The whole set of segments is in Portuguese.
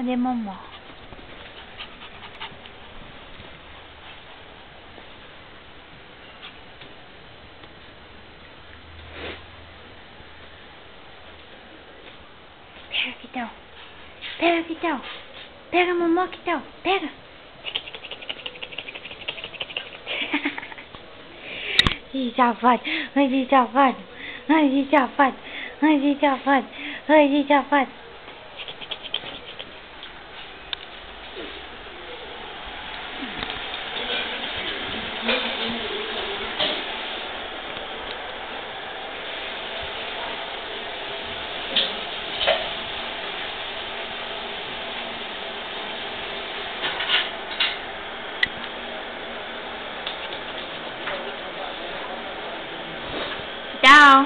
Cadê Momó? Pega, Vital. Pega, Vital. Pega, Momó, Vital. Pega. Ih, safado. Ai, safado. Ai, safado. Ai, safado. Ai, safado. Tchau.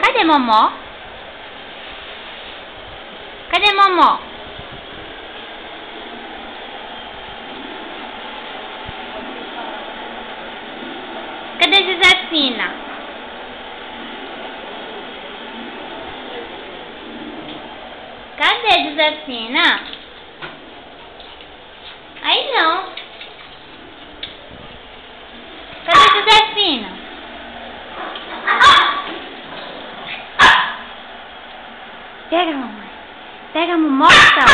Cadê Momó? Cadê Momó? Cadê Josefina? Cadê Josefina? Aí não. Cadê Josefina? Pega, mamãe. Pega a Momó, Vital.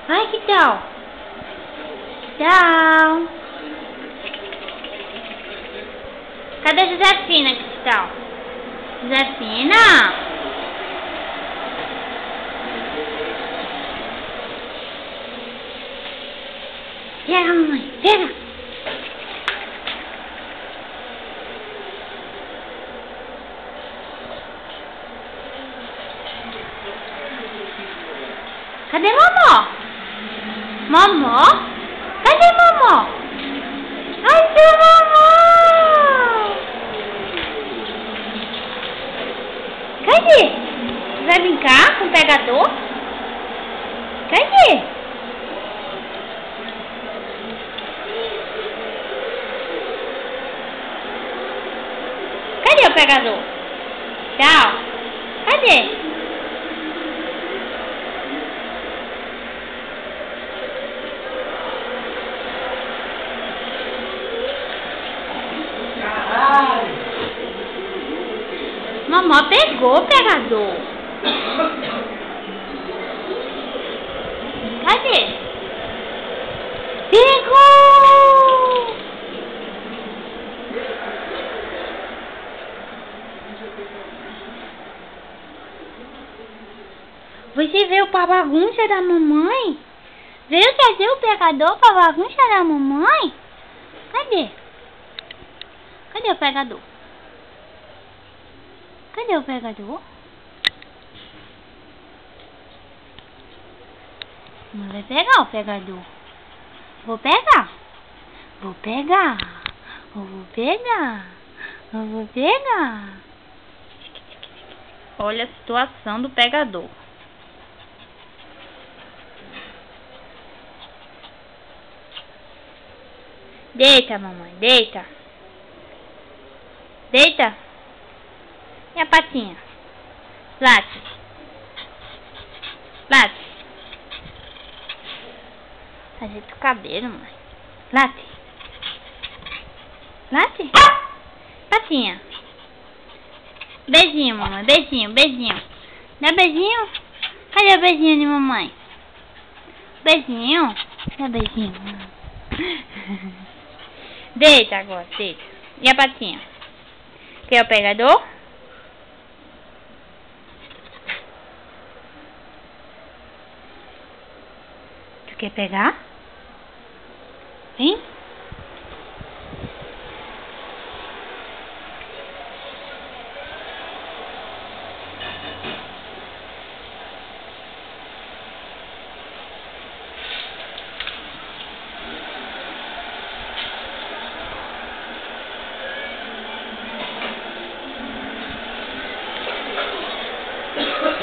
Vai, Vital. Tchau. Cadê a Josefina, Vital? Josefina? Pega, mamãe. Pega. Cadê Momó? Momó? Cadê Momó? Ai, seu Momó! Cadê? Vai brincar com o pegador? Cadê? Cadê o pegador? Tchau. Cadê? Momó pegou o pegador. Cadê? Pegou! Você veio pra bagunça da mamãe? Veio trazer o pegador pra bagunça da mamãe? Cadê? Cadê o pegador? Cadê o pegador? Não vai pegar o pegador. Vou pegar. Vou pegar. Eu vou pegar. Eu vou pegar. Olha a situação do pegador. Deita, mamãe. Deita. Deita. E a patinha? Late. Late. Ajeita o cabelo, mãe. Late. Late. Patinha. Beijinho, mamãe. Beijinho, beijinho. Dá beijinho? Cadê o beijinho de mamãe? Beijinho? Dá beijinho. Deita agora, deita. E a patinha? Quer o pegador? Tu quer pegar? Vem.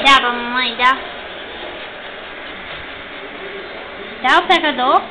Dá pra mamãe, dá. Dá o pegador.